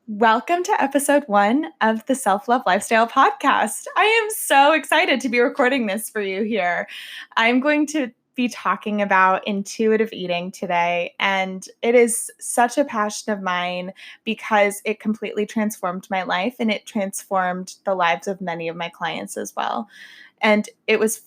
Welcome to episode 1 of the Self-Love Lifestyle podcast. I am so excited to be recording this for you here. I'm going to be talking about intuitive eating today, and it is such a passion of mine because it completely transformed my life and it transformed the lives of many of my clients as well. And it was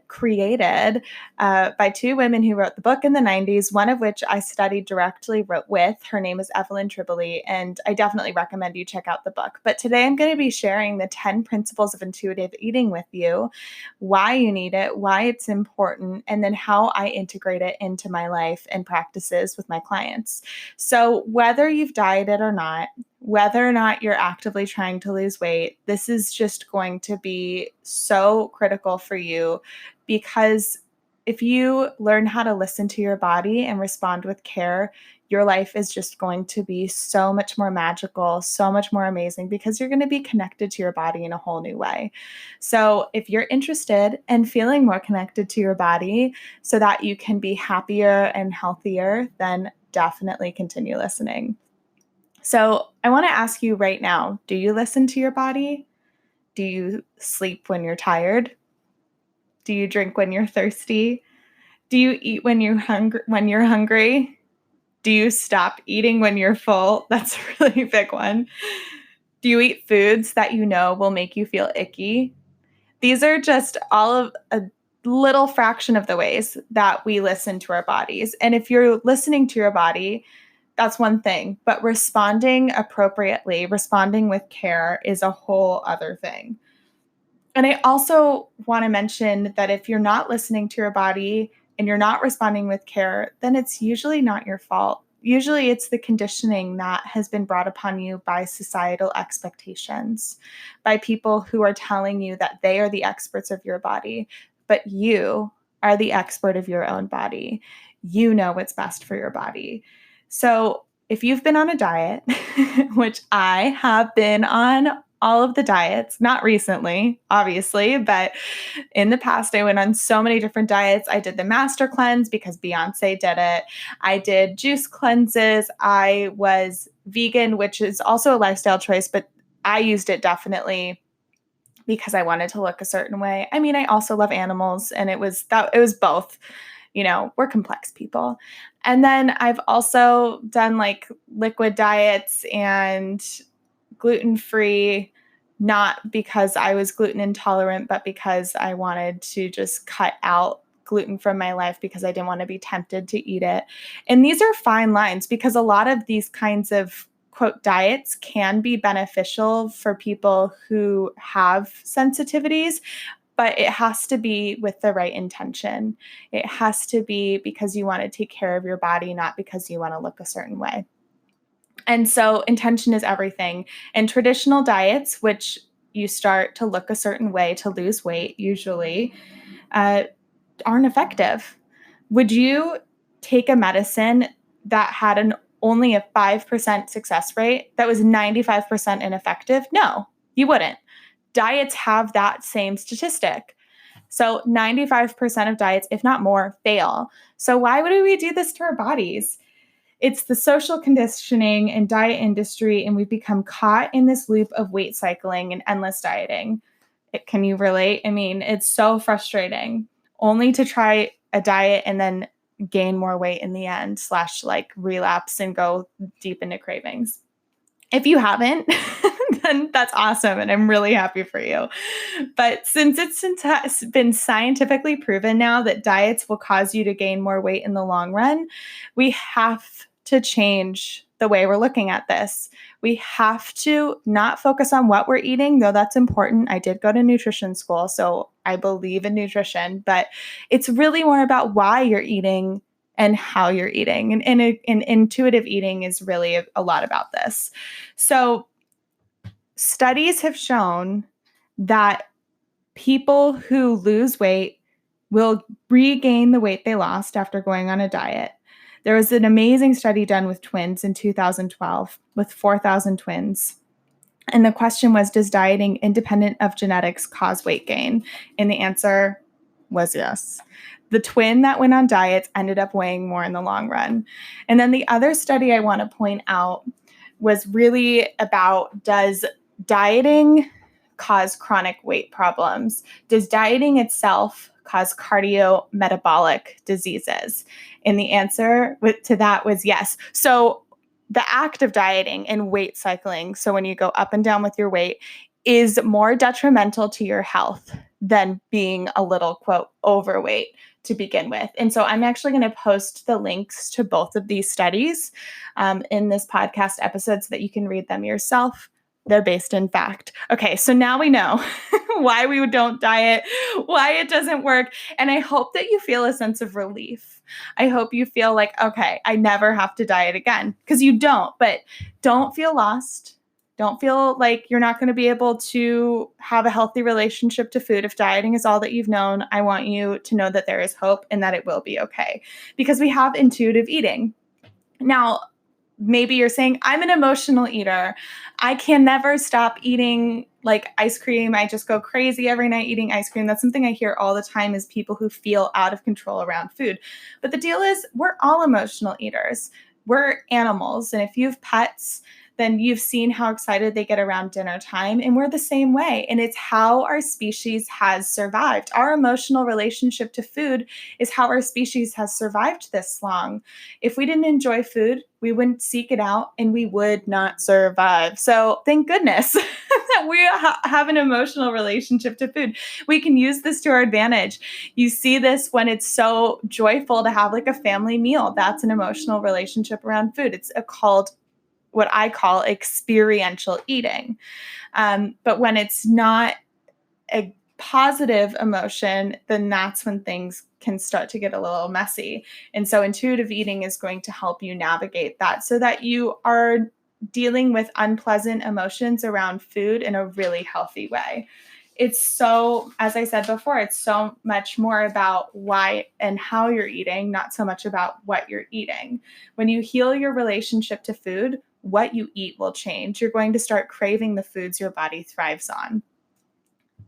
created by two women who wrote the book in the 90s, one of which I studied directly with. Her name is Evelyn Tribole, and I definitely recommend you check out the book. But today I'm going to be sharing the 10 principles of intuitive eating with you, why you need it, why it's important, and then how I integrate it into my life and practices with my clients. So whether you've dieted or not, whether or not you're actively trying to lose weight, this is just going to be so critical for you, because if you learn how to listen to your body and respond with care, your life is just going to be so much more magical, so much more amazing, because you're going to be connected to your body in a whole new way. So if you're interested in feeling more connected to your body so that you can be happier and healthier, then definitely continue listening. So I want to ask you right now, do you listen to your body? Do you sleep when you're tired? Do you drink when you're thirsty? Do you eat when you're hungry? Do you stop eating when you're full? That's a really big one. Do you eat foods that you know will make you feel icky? These are just all of a little fraction of the ways that we listen to our bodies. And if you're listening to your body, that's one thing, but responding appropriately, responding with care is a whole other thing. And I also want to mention that if you're not listening to your body and you're not responding with care, then it's usually not your fault. Usually it's the conditioning that has been brought upon you by societal expectations, by people who are telling you that they are the experts of your body, but you are the expert of your own body. You know what's best for your body. So if you've been on a diet, which I have been on all of the diets, not recently, obviously, but in the past, I went on so many different diets. I did the master cleanse because Beyonce did it. I did juice cleanses. I was vegan, which is also a lifestyle choice, but I used it definitely because I wanted to look a certain way. I mean, I also love animals, and it was both. We're complex people. And then I've also done like liquid diets and gluten-free, not because I was gluten intolerant, but because I wanted to just cut out gluten from my life because I didn't want to be tempted to eat it. And these are fine lines, because a lot of these kinds of quote diets can be beneficial for people who have sensitivities, but it has to be with the right intention. It has to be because you want to take care of your body, not because you want to look a certain way. And so intention is everything. And traditional diets, which you start to look a certain way to lose weight, usually aren't effective. Would you take a medicine that had only a 5% success rate that was 95% ineffective? No, you wouldn't. Diets have that same statistic. So 95% of diets, if not more, fail. So why would we do this to our bodies? It's the social conditioning and diet industry, and we've become caught in this loop of weight cycling and endless dieting. Can you relate? I mean, it's so frustrating, only to try a diet and then gain more weight in the end, / like relapse and go deep into cravings. If you haven't, then that's awesome, and I'm really happy for you. But since it's been scientifically proven now that diets will cause you to gain more weight in the long run, we have to change the way we're looking at this. We have to not focus on what we're eating, though that's important. I did go to nutrition school, so I believe in nutrition, but it's really more about why you're eating and how you're eating. And intuitive eating is really a lot about this. So studies have shown that people who lose weight will regain the weight they lost after going on a diet. There was an amazing study done with twins in 2012 with 4,000 twins. And the question was, does dieting independent of genetics cause weight gain? And the answer was yes. The twin that went on diets ended up weighing more in the long run. And then the other study I want to point out was really about, does dieting cause chronic weight problems? Does dieting itself cause cardiometabolic diseases? And the answer to that was yes. So the act of dieting and weight cycling, so when you go up and down with your weight, is more detrimental to your health than being a little, quote, overweight to begin with. And so I'm actually going to post the links to both of these studies in this podcast episode so that you can read them yourself. They're based in fact. Okay, so now we know why we don't diet, why it doesn't work. And I hope that you feel a sense of relief. I hope you feel like, okay, I never have to diet again, because you don't, but don't feel lost. Don't feel like you're not going to be able to have a healthy relationship to food if dieting is all that you've known. I want you to know that there is hope and that it will be okay, because we have intuitive eating. Now, maybe you're saying, I'm an emotional eater. I can never stop eating like ice cream. I just go crazy every night eating ice cream. That's something I hear all the time, is people who feel out of control around food. But the deal is, we're all emotional eaters. We're animals. And if you have pets, then you've seen how excited they get around dinner time. And we're the same way. And it's how our species has survived. Our emotional relationship to food is how our species has survived this long. If we didn't enjoy food, we wouldn't seek it out and we would not survive. So thank goodness that we have an emotional relationship to food. We can use this to our advantage. You see this when it's so joyful to have like a family meal. That's an emotional relationship around food. It's called what I call experiential eating. But when it's not a positive emotion, then that's when things can start to get a little messy. And so intuitive eating is going to help you navigate that so that you are dealing with unpleasant emotions around food in a really healthy way. It's so, as I said before, it's so much more about why and how you're eating, not so much about what you're eating. When you heal your relationship to food, what you eat will change. You're going to start craving the foods your body thrives on.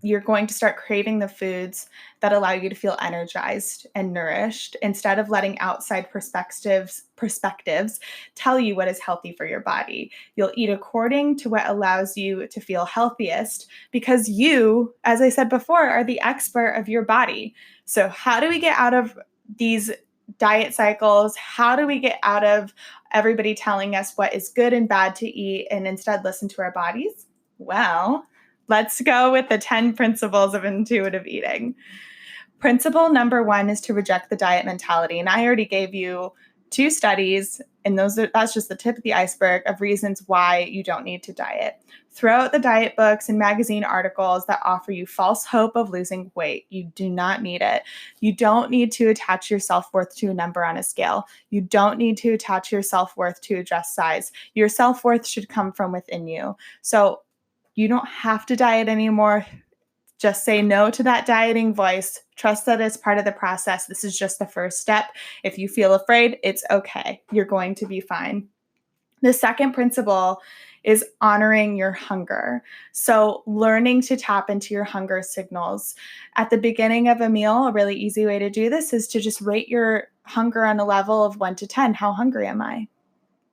You're going to start craving the foods that allow you to feel energized and nourished, instead of letting outside perspectives tell you what is healthy for your body. You'll eat according to what allows you to feel healthiest, because you, as I said before, are the expert of your body. So how do we get out of these diet cycles? How do we get out of everybody telling us what is good and bad to eat and instead listen to our bodies? Well, let's go with the 10 principles of intuitive eating. Principle number 1 is to reject the diet mentality. And I already gave you 2 studies, and that's just the tip of the iceberg of reasons why you don't need to diet. Throw out the diet books and magazine articles that offer you false hope of losing weight. You do not need it. You don't need to attach your self-worth to a number on a scale. You don't need to attach your self-worth to a dress size. Your self-worth should come from within you. So you don't have to diet anymore. Just say no to that dieting voice. Trust that it's part of the process. This is just the first step. If you feel afraid, it's okay. You're going to be fine. The second principle is honoring your hunger. So learning to tap into your hunger signals. At the beginning of a meal, a really easy way to do this is to just rate your hunger on a level of 1 to 10. How hungry am I?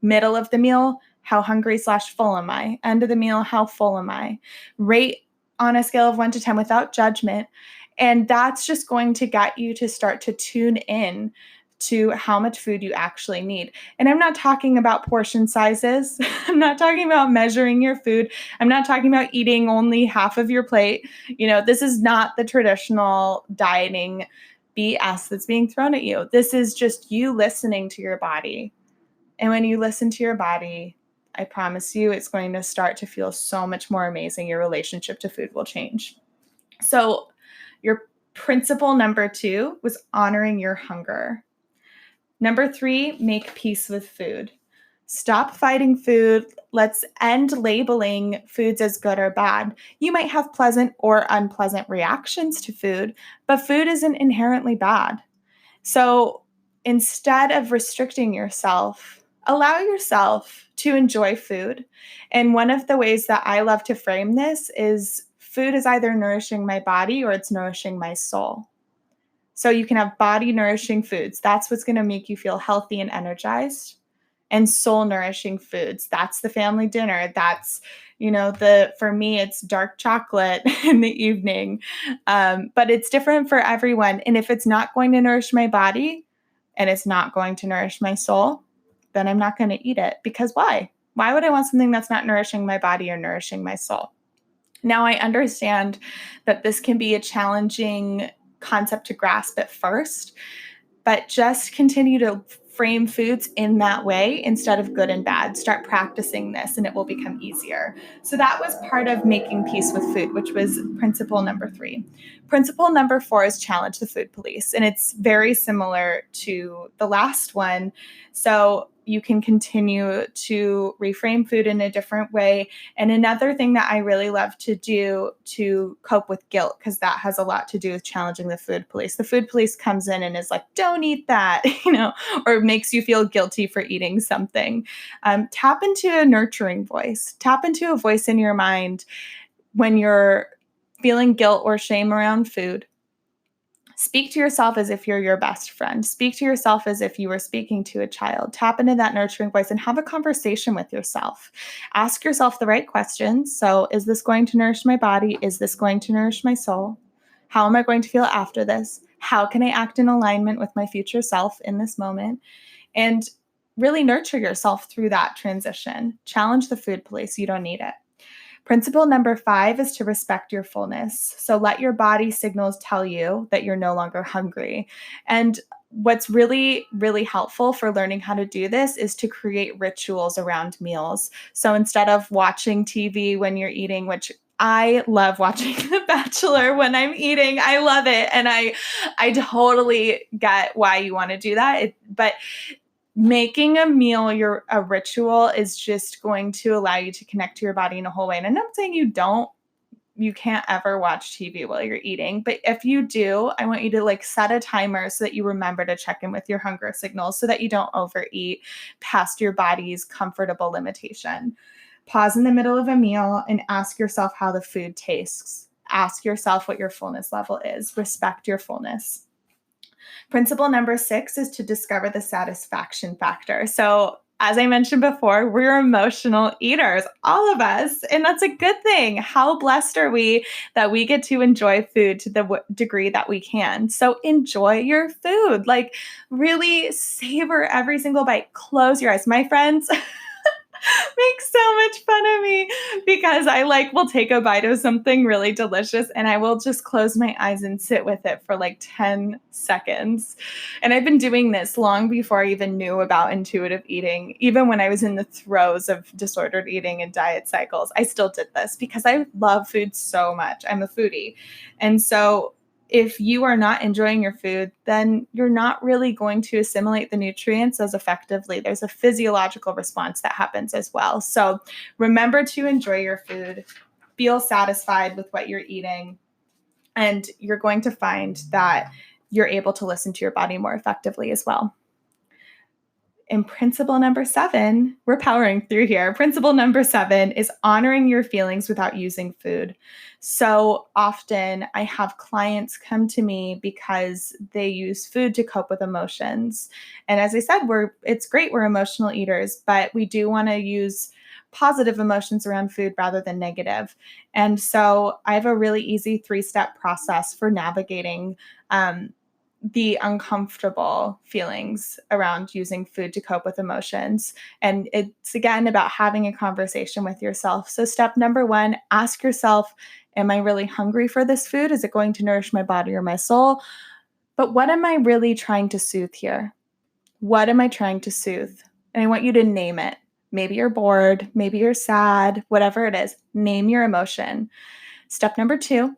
Middle of the meal, how hungry/full am I? End of the meal, how full am I? Rate on a scale of 1 to 10 without judgment. And that's just going to get you to start to tune in to how much food you actually need. And I'm not talking about portion sizes. I'm not talking about measuring your food. I'm not talking about eating only half of your plate. This is not the traditional dieting BS that's being thrown at you. This is just you listening to your body. And when you listen to your body, I promise you, it's going to start to feel so much more amazing. Your relationship to food will change. So your principle number 2 was honoring your hunger. Number 3, make peace with food. Stop fighting food. Let's end labeling foods as good or bad. You might have pleasant or unpleasant reactions to food, but food isn't inherently bad. So instead of restricting yourself, allow yourself to enjoy food. And one of the ways that I love to frame this is food is either nourishing my body or it's nourishing my soul. So you can have body nourishing foods. That's what's going to make you feel healthy and energized. and soul nourishing foods. That's the family dinner. That's, for me, it's dark chocolate in the evening. But it's different for everyone. And if it's not going to nourish my body and it's not going to nourish my soul, then I'm not going to eat it. Because why? Why would I want something that's not nourishing my body or nourishing my soul? Now, I understand that this can be a challenging concept to grasp at first, but just continue to frame foods in that way instead of good and bad. Start practicing this and it will become easier. So that was part of making peace with food, which was principle number 3. Principle number 4 is challenge the food police. And it's very similar to the last one. So you can continue to reframe food in a different way. And another thing that I really love to do to cope with guilt, because that has a lot to do with challenging the food police. The food police comes in and is like, don't eat that, or makes you feel guilty for eating something. Tap into a nurturing voice. Tap into a voice in your mind when you're feeling guilt or shame around food. Speak to yourself as if you're your best friend. Speak to yourself as if you were speaking to a child. Tap into that nurturing voice and have a conversation with yourself. Ask yourself the right questions. So, is this going to nourish my body? Is this going to nourish my soul? How am I going to feel after this? How can I act in alignment with my future self in this moment? And really nurture yourself through that transition. Challenge the food police. You don't need it. Principle number 5 is to respect your fullness. So let your body signals tell you that you're no longer hungry. And what's really, really helpful for learning how to do this is to create rituals around meals. So instead of watching TV when you're eating, which I love watching The Bachelor when I'm eating. I love it. And I totally get why you want to do that. But making a meal a ritual is just going to allow you to connect to your body in a whole way. And I'm not saying you can't ever watch TV while you're eating, but if you do, I want you to set a timer so that you remember to check in with your hunger signals so that you don't overeat past your body's comfortable limitation. Pause in the middle of a meal and ask yourself how the food tastes. Ask yourself what your fullness level is. Respect your fullness. Principle number 6 is to discover the satisfaction factor. So, as I mentioned before, we're emotional eaters, all of us, and that's a good thing. How blessed are we that we get to enjoy food to the degree that we can? So enjoy your food. Really savor every single bite. Close your eyes. My friends make so much fun of me because I will take a bite of something really delicious and I will just close my eyes and sit with it for 10 seconds. And I've been doing this long before I even knew about intuitive eating. Even when I was in the throes of disordered eating and diet cycles, I still did this because I love food so much. I'm a foodie. And so if you are not enjoying your food, then you're not really going to assimilate the nutrients as effectively. There's a physiological response that happens as well. So remember to enjoy your food, feel satisfied with what you're eating, and you're going to find that you're able to listen to your body more effectively as well. In principle number 7, we're powering through here. Principle number 7 is honoring your feelings without using food. So often I have clients come to me because they use food to cope with emotions. And as I said, it's great we're emotional eaters, but we do want to use positive emotions around food rather than negative. And so I have a really easy 3-step process for navigating the uncomfortable feelings around using food to cope with emotions. And it's again about having a conversation with yourself. So step number 1, ask yourself, am I really hungry for this food? Is it going to nourish my body or my soul? But what am I really trying to soothe here? What am I trying to soothe? And I want you to name it. Maybe you're bored, maybe you're sad, whatever it is, name your emotion. Step number 2,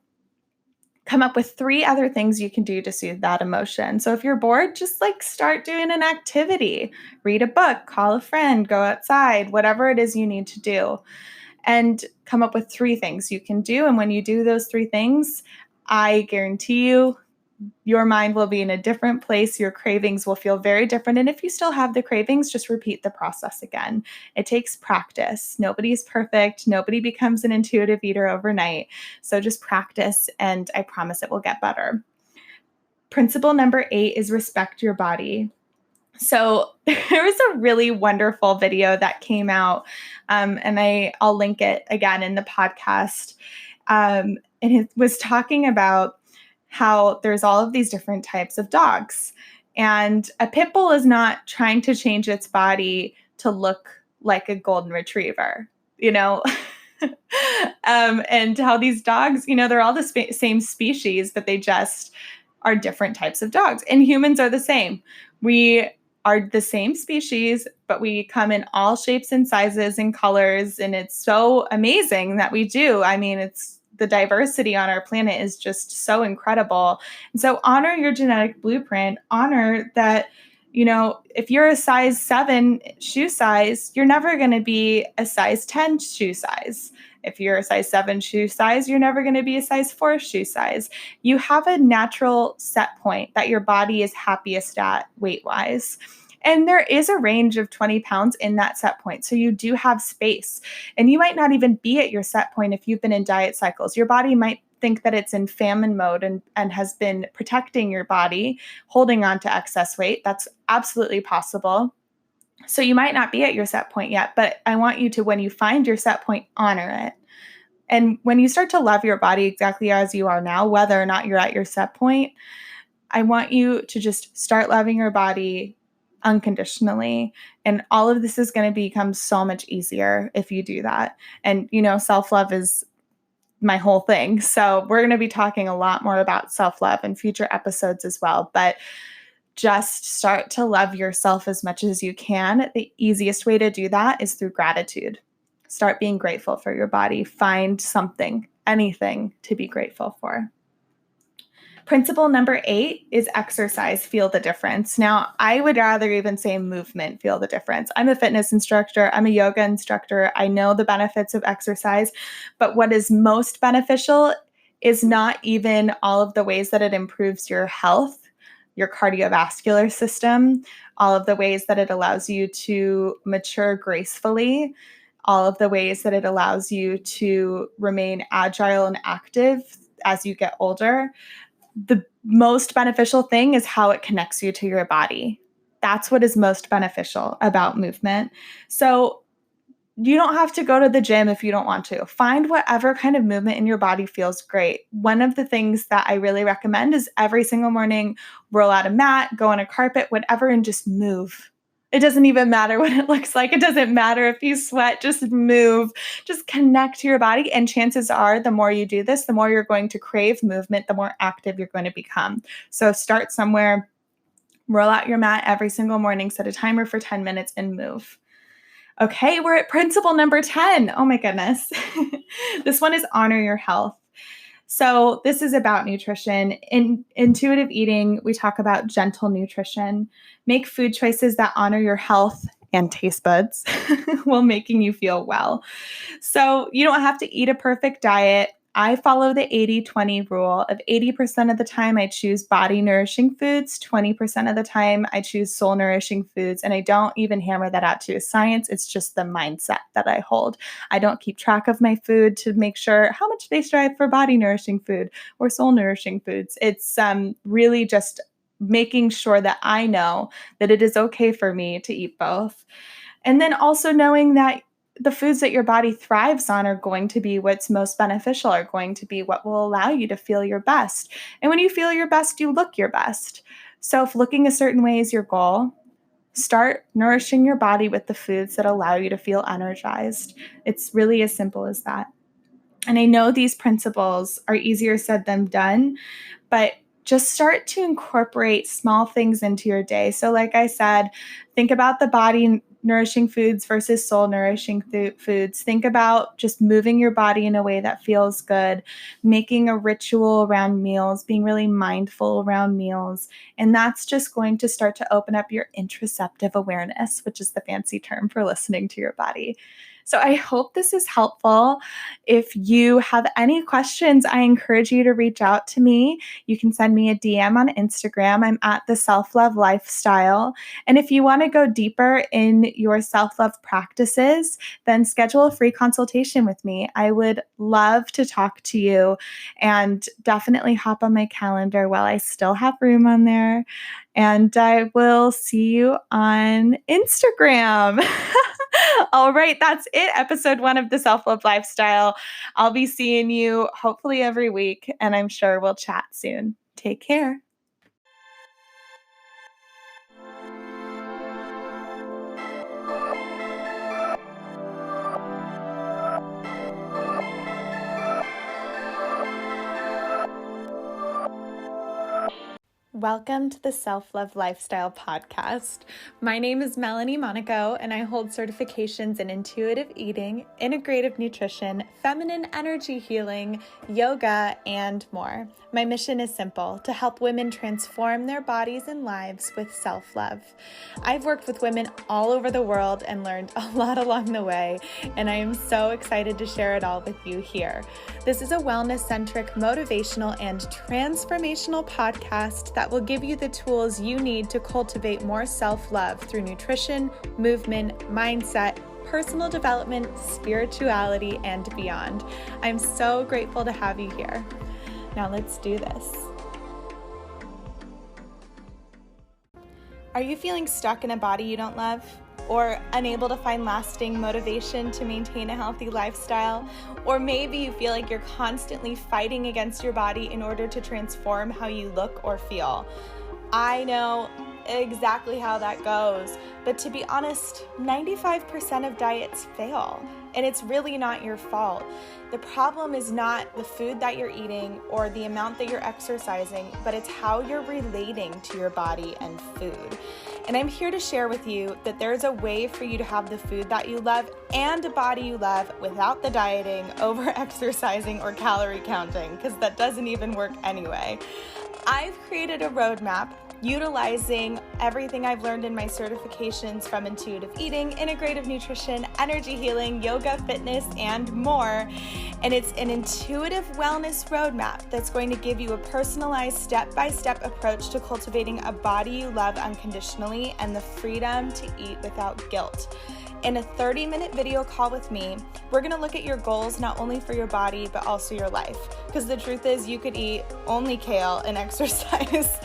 come up with 3 other things you can do to soothe that emotion. So if you're bored, just start doing an activity, read a book, call a friend, go outside, whatever it is you need to do. And come up with 3 things you can do. And when you do those 3 things, I guarantee you, your mind will be in a different place. Your cravings will feel very different. And if you still have the cravings, just repeat the process again. It takes practice. Nobody's perfect. Nobody becomes an intuitive eater overnight. So just practice, and I promise it will get better. Principle number 8 is respect your body. So there was a really wonderful video that came out, and I'll link it again in the podcast. And it was talking about how there's all of these different types of dogs, and a pit bull is not trying to change its body to look like a golden retriever, you know. And how these dogs, they're all the same species, but they just are different types of dogs. And humans are the same. We are the same species, but we come in all shapes and sizes and colors. And it's so amazing that we do. I mean, it's the diversity on our planet is just so incredible. And so honor your genetic blueprint, honor that, if you're a size 7 shoe size, you're never going to be a size 10 shoe size. If you're a size 7 shoe size, you're never going to be a size 4 shoe size. You have a natural set point that your body is happiest at weight-wise. And there is a range of 20 pounds in that set point. So you do have space. And you might not even be at your set point if you've been in diet cycles. Your body might think that it's in famine mode and has been protecting your body, holding on to excess weight. That's absolutely possible. So you might not be at your set point yet, but I want you to, when you find your set point, honor it. And when you start to love your body exactly as you are now, whether or not you're at your set point, I want you to just start loving your body unconditionally. And all of this is going to become so much easier if you do that. And, self-love is my whole thing. So we're going to be talking a lot more about self-love in future episodes as well. But just start to love yourself as much as you can. The easiest way to do that is through gratitude. Start being grateful for your body. Find something, anything to be grateful for. Principle number 8 is exercise, feel the difference. Now, I would rather even say movement, feel the difference. I'm a fitness instructor. I'm a yoga instructor. I know the benefits of exercise, but what is most beneficial is not even all of the ways that it improves your health, your cardiovascular system, all of the ways that it allows you to mature gracefully, all of the ways that it allows you to remain agile and active as you get older. The most beneficial thing is how it connects you to your body. That's what is most beneficial about movement. So you don't have to go to the gym if you don't want to. Find whatever kind of movement in your body feels great. One of the things that I really recommend is every single morning, roll out a mat, go on a carpet, whatever, and just move. It doesn't even matter what it looks like. It doesn't matter if you sweat, just move, just connect to your body. And chances are the more you do this, the more you're going to crave movement, the more active you're going to become. So start somewhere, roll out your mat every single morning, set a timer for 10 minutes and move. Okay, we're at principle number 10. Oh my goodness. This one is honor your health. So this is about nutrition. In intuitive eating, we talk about gentle nutrition. Make food choices that honor your health and taste buds while making you feel well. So you don't have to eat a perfect diet. I follow the 80-20 rule of 80% of the time I choose body nourishing foods, 20% of the time I choose soul nourishing foods, and I don't even hammer that out to a science. It's just the mindset that I hold. I don't keep track of my food to make sure how much they strive for body nourishing food or soul nourishing foods. It's really just making sure that I know that it is okay for me to eat both. And then also knowing that the foods that your body thrives on are going to be what's most beneficial, are going to be what will allow you to feel your best. And when you feel your best, you look your best. So if looking a certain way is your goal, start nourishing your body with the foods that allow you to feel energized. It's really as simple as that. And I know these principles are easier said than done, but just start to incorporate small things into your day. So like I said, think about the body nourishing foods versus soul nourishing foods. Think about just moving your body in a way that feels good, making a ritual around meals, being really mindful around meals. And that's just going to start to open up your interoceptive awareness, which is the fancy term for listening to your body. So I hope this is helpful. If you have any questions, I encourage you to reach out to me. You can send me a DM on Instagram. I'm at the Self-Love Lifestyle. And if you want to go deeper in your self-love practices, then schedule a free consultation with me. I would love to talk to you, and definitely hop on my calendar while I still have room on there. And I will see you on Instagram. All right, that's it. Episode 1 of the Self Love Lifestyle. I'll be seeing you hopefully every week, and I'm sure we'll chat soon. Take care. Welcome to the Self Love Lifestyle Podcast. My name is Melanie Monaco, and I hold certifications in intuitive eating, integrative nutrition, feminine energy healing, yoga, and more. My mission is simple: to help women transform their bodies and lives with self-love. I've worked with women all over the world and learned a lot along the way, and I am so excited to share it all with you here. This is a wellness-centric, motivational, and transformational podcast that will give you the tools you need to cultivate more self-love through nutrition, movement, mindset, personal development, spirituality, and beyond. I'm so grateful to have you here. Now let's do this. Are you feeling stuck in a body you don't love? Or unable to find lasting motivation to maintain a healthy lifestyle? Or maybe you feel like you're constantly fighting against your body in order to transform how you look or feel. I know exactly how that goes, but to be honest, 95% of diets fail, and it's really not your fault. The problem is not the food that you're eating or the amount that you're exercising, but it's how you're relating to your body and food. And I'm here to share with you that there's a way for you to have the food that you love and a body you love without the dieting, over-exercising, or calorie counting, because that doesn't even work anyway. I've created a roadmap utilizing everything I've learned in my certifications from intuitive eating, integrative nutrition, energy healing, yoga, fitness, and more. And it's an intuitive wellness roadmap that's going to give you a personalized step-by-step approach to cultivating a body you love unconditionally and the freedom to eat without guilt. In a 30-minute video call with me, we're going to look at your goals not only for your body, but also your life. Because the truth is, you could eat only kale and exercise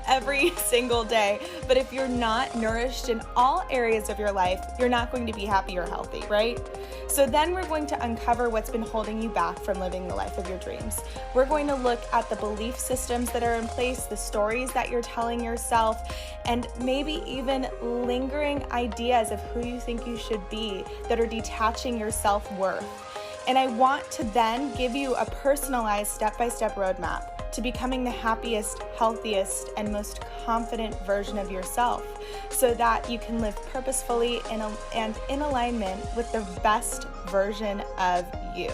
every single day, but if you're not nourished in all areas of your life, you're not going to be happy or healthy, right? So then we're going to uncover what's been holding you back from living the life of your dreams. We're going to look at the belief systems that are in place, the stories that you're telling yourself, and maybe even lingering ideas of who you think you should be that are detaching your self-worth. And I want to then give you a personalized step-by-step roadmap to becoming the happiest, healthiest, and most confident version of yourself so that you can live purposefully and in alignment with the best version of you.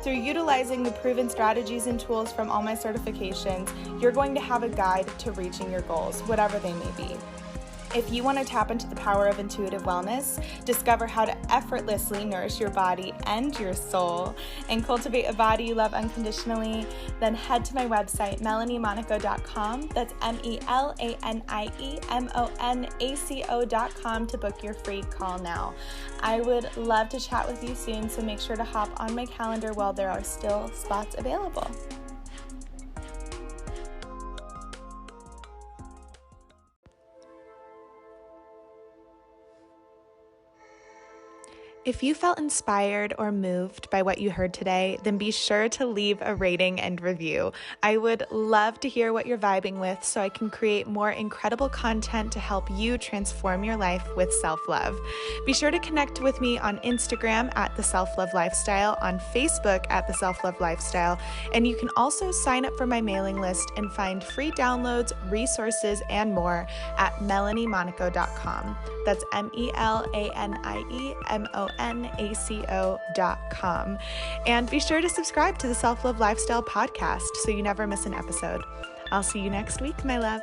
Through utilizing the proven strategies and tools from all my certifications, you're going to have a guide to reaching your goals, whatever they may be. If you want to tap into the power of intuitive wellness, discover how to effortlessly nourish your body and your soul, and cultivate a body you love unconditionally, then head to my website, melaniemonaco.com. That's MELANIEMONACO.com to book your free call now. I would love to chat with you soon, so make sure to hop on my calendar while there are still spots available. If you felt inspired or moved by what you heard today, then be sure to leave a rating and review. I would love to hear what you're vibing with so I can create more incredible content to help you transform your life with self-love. Be sure to connect with me on Instagram at The Self Love Lifestyle, on Facebook at The Self Love Lifestyle, and you can also sign up for my mailing list and find free downloads, resources, and more at melaniemonaco.com. That's melaniemonaco.com. And be sure to subscribe to the Self Love Lifestyle podcast so you never miss an episode. I'll see you next week, my love.